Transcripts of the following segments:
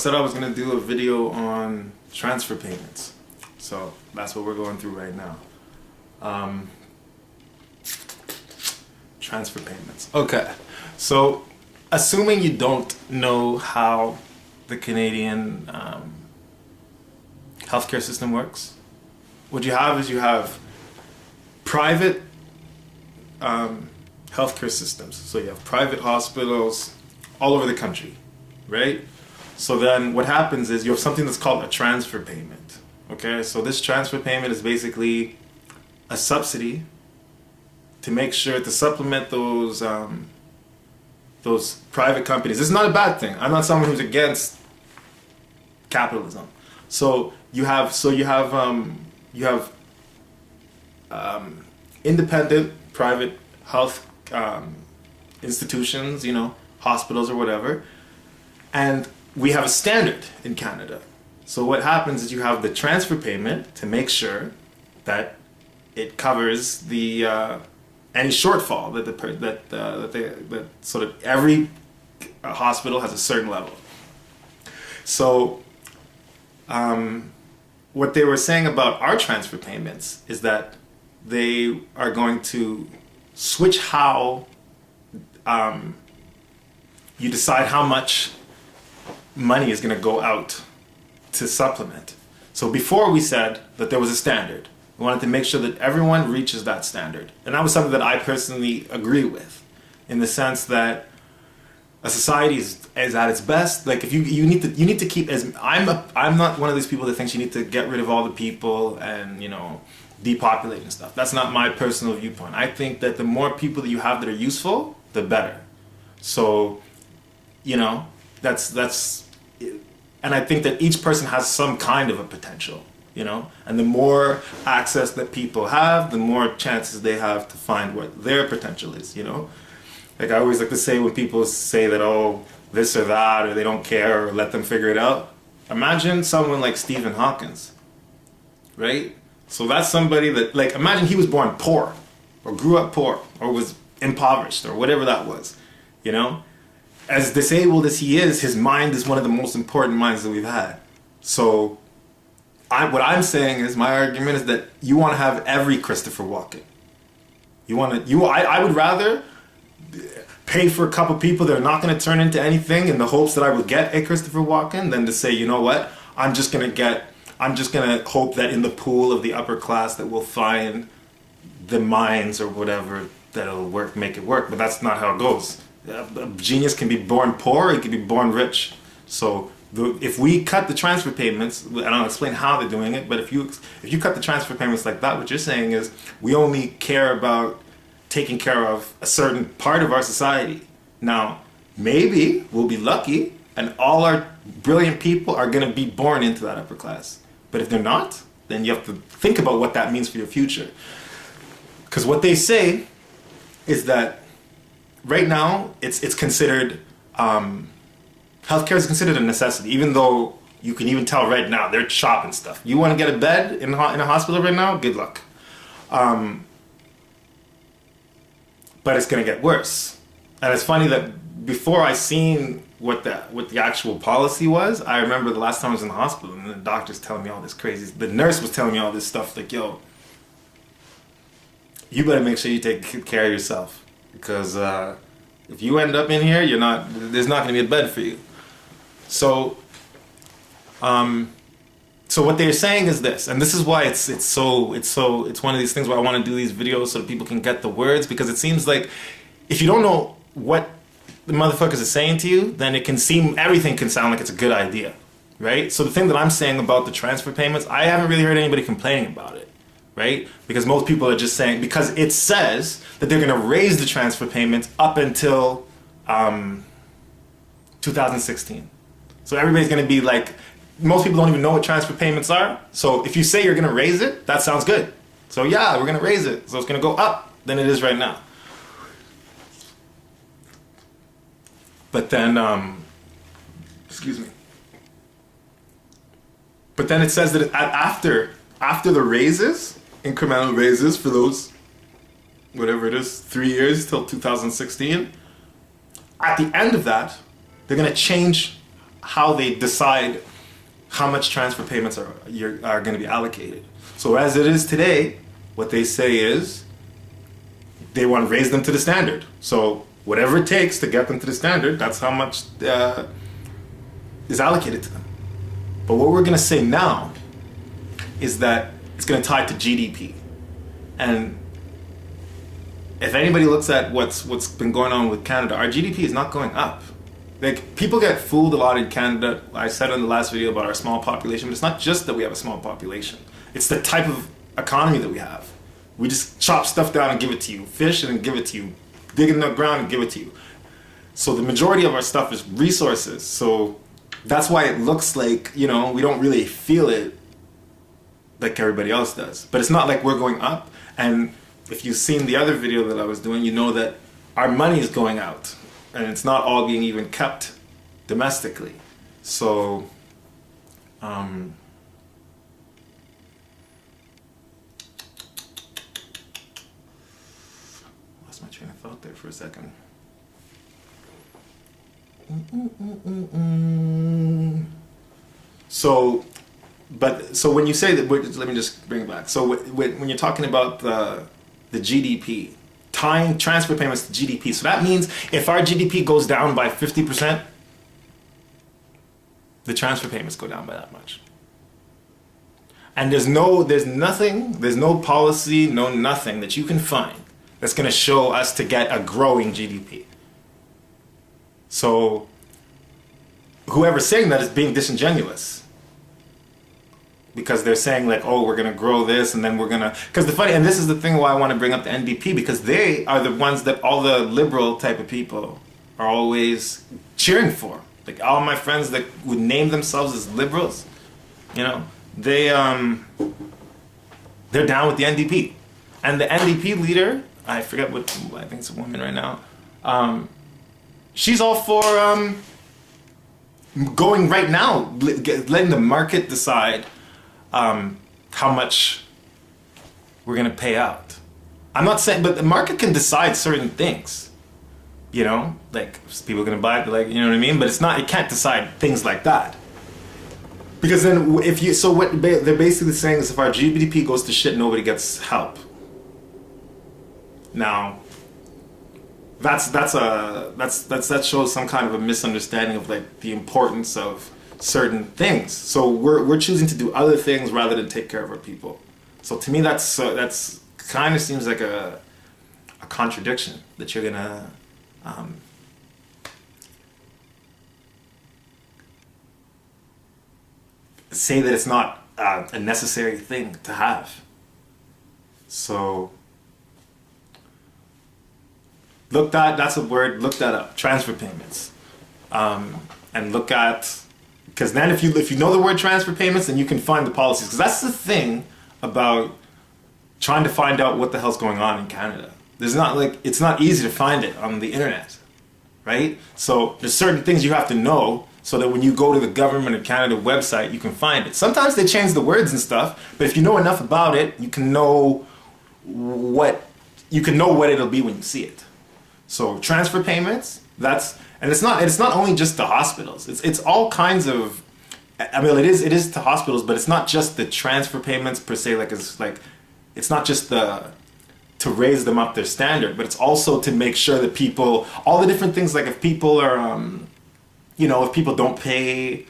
said I was going to do a video on transfer payments. So that's what we're going through right now. Transfer payments. Okay. So assuming you don't know how the Canadian healthcare system works, what you have is you have private healthcare systems. So you have private hospitals all over the country, right? So then what happens is you have something that's called a transfer payment. Okay, so this transfer payment is basically a subsidy to make sure to supplement those private companies. It's not a bad thing. I'm not someone who's against capitalism. So you have independent private health institutions, you know, hospitals or whatever, and we have a standard in Canada. So what happens is you have the transfer payment to make sure that it covers the any shortfall that sort of every hospital has a certain level. So what they were saying about our transfer payments is that they are going to switch how you decide how much money is going to go out to supplement. So before we said that there was a standard. We wanted to make sure that everyone reaches that standard. And that was something that I personally agree with, in the sense that a society is at its best. Like if you need to keep as I'm not one of these people that thinks you need to get rid of all the people and, you know, depopulate and stuff. That's not my personal viewpoint. I think that the more people that you have that are useful, the better. So, you know, that's and I think that each person has some kind of a potential, you know, and the more access that people have, the more chances they have to find what their potential is, you know. Like I always like to say when people say that, oh, this or that, or they don't care, or let them figure it out. Imagine someone like Stephen Hawkins, right? So that's somebody that, like, imagine he was born poor, or grew up poor, or was impoverished, or whatever that was, you know? As disabled as he is, his mind is one of the most important minds that we've had. So what I'm saying is, my argument is that you want to have every Christopher Walken. I would rather pay for a couple people that are not going to turn into anything in the hopes that I would get a Christopher Walken than to say, you know what, I'm just going to hope that in the pool of the upper class that we'll find the minds or whatever that'll make it work. But that's not how it goes. A genius can be born poor, he can be born rich. So if we cut the transfer payments, and I'll explain how they're doing it, but if you cut the transfer payments like that, what you're saying is we only care about taking care of a certain part of our society. Now, maybe we'll be lucky and all our brilliant people are going to be born into that upper class. But if they're not, then you have to think about what that means for your future. Because what they say is that right now it's considered, healthcare is considered a necessity, even though you can even tell right now they're chopping stuff. You want to get a bed in a hospital right now? Good luck. But it's going to get worse. And it's funny that before I seen what the actual policy was, I remember the last time I was in the hospital and the doctor's telling me all this crazy, the nurse was telling me all this stuff like, yo, you better make sure you take care of yourself, because if you end up in here, there's not going to be a bed for you. So what they're saying is this, and this is why it's one of these things where I want to do these videos so that people can get the words, because it seems like if you don't know what the motherfuckers are saying to you, then everything can sound like it's a good idea, right? So the thing that I'm saying about the transfer payments, I haven't really heard anybody complaining about it, right? Because most people are just saying, because it says that they're going to raise the transfer payments up until 2016. So everybody's going to be like, most people don't even know what transfer payments are. So if you say you're going to raise it, that sounds good. So yeah, we're going to raise it. So it's going to go up than it is right now. But then, excuse me. But then it says that after the raises, incremental raises for those, whatever it is, 3 years till 2016, at the end of that, they're going to change how they decide how much transfer payments are going to be allocated. So as it is today, what they say is they want to raise them to the standard. So whatever it takes to get them to the standard, that's how much is allocated to them. But what we're going to say now is that it's going to tie to GDP. And if anybody looks at what's been going on with Canada, our GDP is not going up. Like, people get fooled a lot in Canada. I said in the last video about our small population, but it's not just that we have a small population. It's the type of economy that we have. We just chop stuff down and give it to you. Fish and give it to you. Dig in the ground and give it to you. So the majority of our stuff is resources. So that's why it looks like, we don't really feel it like everybody else does. But it's not like we're going up. And if you've seen the other video that I was doing, you know that our money is going out. And it's not all being even kept domestically. So, lost my train of thought there for a second. So when you say that, let me just bring it back. So when you're talking about the GDP, tying transfer payments to GDP, so that means if our GDP goes down by 50%, the transfer payments go down by that much. And there's no policy, nothing that you can find that's going to show us to get a growing GDP. So whoever's saying that is being disingenuous. Because they're saying like, oh, we're going to grow this and then we're going to... Because and this is the thing why I want to bring up the NDP, because they are the ones that all the liberal type of people are always cheering for. Like all my friends that would name themselves as liberals, they're down with the NDP. And the NDP leader, I forget I think it's a woman right now, she's all for going right now, letting the market decide how much we're going to pay out. I'm not saying, but the market can decide certain things, like people are going to buy it, like, you know what I mean? But it can't decide things like that. Because then what they're basically saying is if our GDP goes to shit, nobody gets help. Now, that shows some kind of a misunderstanding of like the importance of certain things. So we're choosing to do other things rather than take care of our people. So to me, that's kind of seems like a contradiction that you're gonna say that it's not a necessary thing to have. So that's a word. Look that up. Transfer payments, and look at. Because then if you know the word transfer payments, then you can find the policies. Because that's the thing about trying to find out what the hell's going on in Canada. It's not easy to find it on the internet, right? So there's certain things you have to know so that when you go to the Government of Canada website, you can find it. Sometimes they change the words and stuff, but if you know enough about it, you can know what it'll be when you see it. So transfer payments, and it's not only just to hospitals. It's all kinds of. I mean, it is to hospitals, but it's not just the transfer payments per se. It's not just to raise them up their standard, but it's also to make sure that people, all the different things, like if people are, if people don't pay,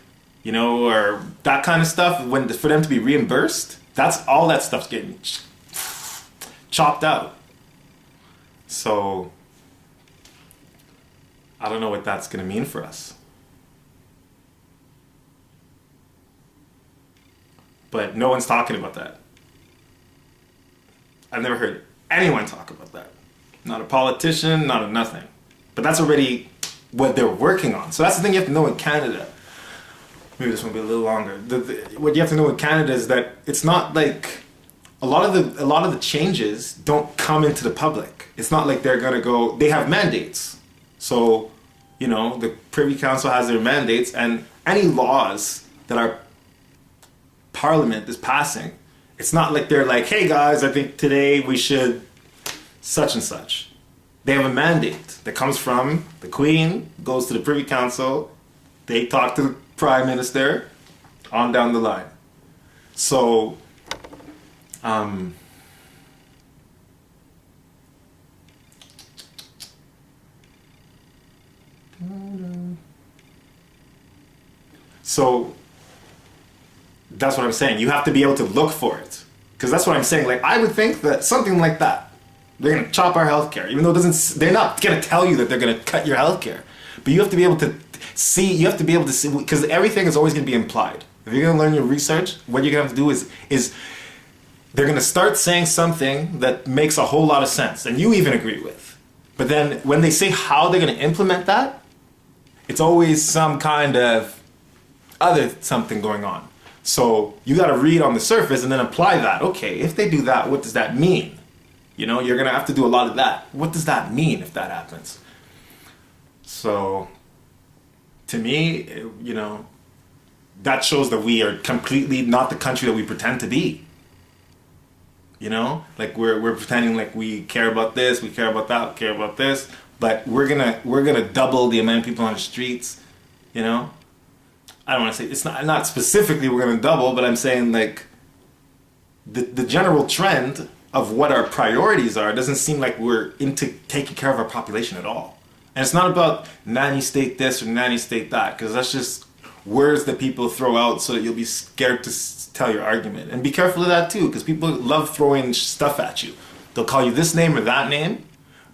or that kind of stuff, for them to be reimbursed, all that stuff's getting chopped out. So I don't know what that's going to mean for us. But no one's talking about that. I've never heard anyone talk about that. Not a politician, not a nothing. But that's already what they're working on. So that's the thing you have to know in Canada. Maybe this one will be a little longer. What you have to know in Canada is that it's not like a lot of the changes don't come into the public. It's not like they're gonna go. They have mandates. So, the Privy Council has their mandates, and any laws that our Parliament is passing, it's not like they're like, hey guys, I think today we should such and such. They have a mandate that comes from the Queen, goes to the Privy Council, They talk to the prime minister on down the line. So, so that's what I'm saying. You have to be able to look for it. Because that's what I'm saying. Like, I would think that something like that, they're going to chop our healthcare, even though it doesn't, they're not going to tell you that they're going to cut your healthcare. But you have to be able to see, because everything is always going to be implied. If you're going to learn your research, what you're going to have to do is they're going to start saying something that makes a whole lot of sense, and you even agree with. But then when they say how they're going to implement that, it's always some kind of other something going on. So you got to read on the surface and then apply that. Okay, if they do that, what does that mean? You know, you're going to have to do a lot of that. What does that mean if that happens? So, to me, you know, that shows that we are completely not the country that we pretend to be. You know, like we're pretending like we care about this, we care about that, we care about this, but we're gonna double the amount of people on the streets. You know, I don't want to say it's not specifically we're gonna double, but I'm saying like the general trend of what our priorities are doesn't seem like we're into taking care of our population at all. And it's not about nanny state this or nanny state that, because that's just words that people throw out so that you'll be scared to tell your argument. And be careful of that too, because people love throwing stuff at you. They'll call you this name or that name,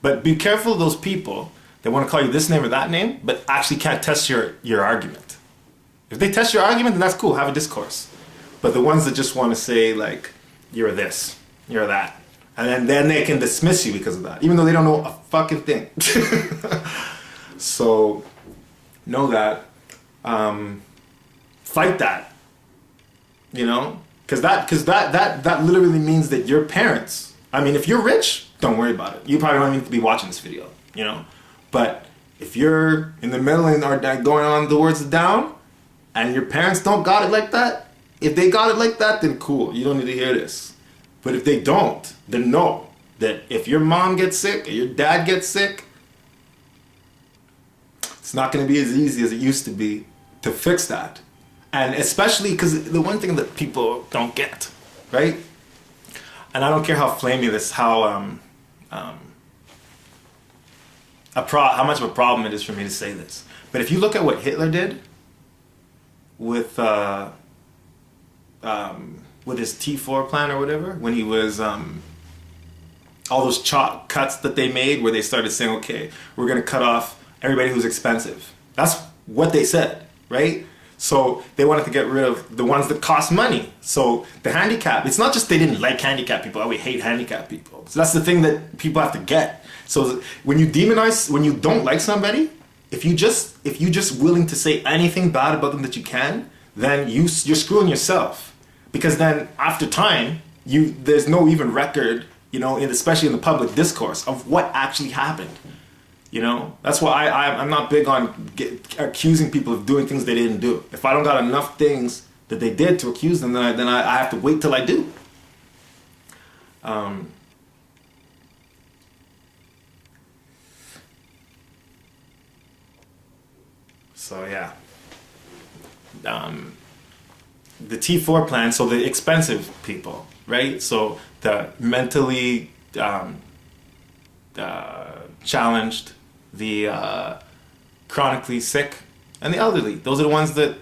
but be careful of those people that want to call you this name or that name, but actually can't test your argument. If they test your argument, then that's cool, have a discourse. But the ones that just want to say like, you're this, you're that, and then they can dismiss you because of that, even though they don't know a fucking thing. So, know that. Fight that. You know? Because that literally means that your parents, I mean, if you're rich, don't worry about it. You probably don't even need to be watching this video, you know? But if you're in the middle and are going on the words down, and your parents don't got it like that, if they got it like that, then cool, you don't need to hear this. But if they don't, then know that if your mom gets sick or your dad gets sick, it's not going to be as easy as it used to be to fix that. And especially because the one thing that people don't get, right? And I don't care how flamey this, how much of a problem it is for me to say this. But if you look at what Hitler did with his T4 plan or whatever, when he was all those cuts that they made where they started saying, okay, we're going to cut off everybody who's expensive. That's what they said, right? So they wanted to get rid of the ones that cost money. So the handicap, it's not just they didn't like handicapped people, we hate handicapped people. So that's the thing that people have to get. So when you demonize, when you don't like somebody, if you just willing to say anything bad about them that you can, then you're screwing yourself. Because then after time, there's no even record, you know, especially in the public discourse of what actually happened. You know, that's why I'm not big on accusing people of doing things they didn't do. If I don't got enough things that they did to accuse them, then I have to wait till I do. So yeah. The T4 plan, so the expensive people, right? So the mentally challenged, the chronically sick, and the elderly. Those are the ones that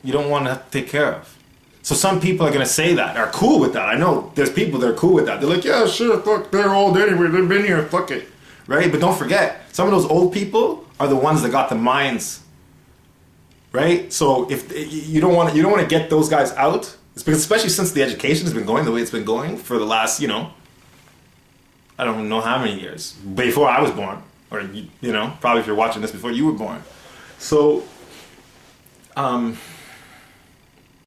you don't want to take care of. So some people are going to say that, are cool with that. I know there's people that are cool with that. They're like, yeah, sure, fuck, they're old anyway, they've been here, fuck it. Right? But don't forget, some of those old people are the ones that got the minds. Right? So if you don't want to get those guys out, it's because especially since the education has been going the way it's been going for the last, you know, I don't know how many years, before I was born, or you know, probably if you're watching this before you were born. So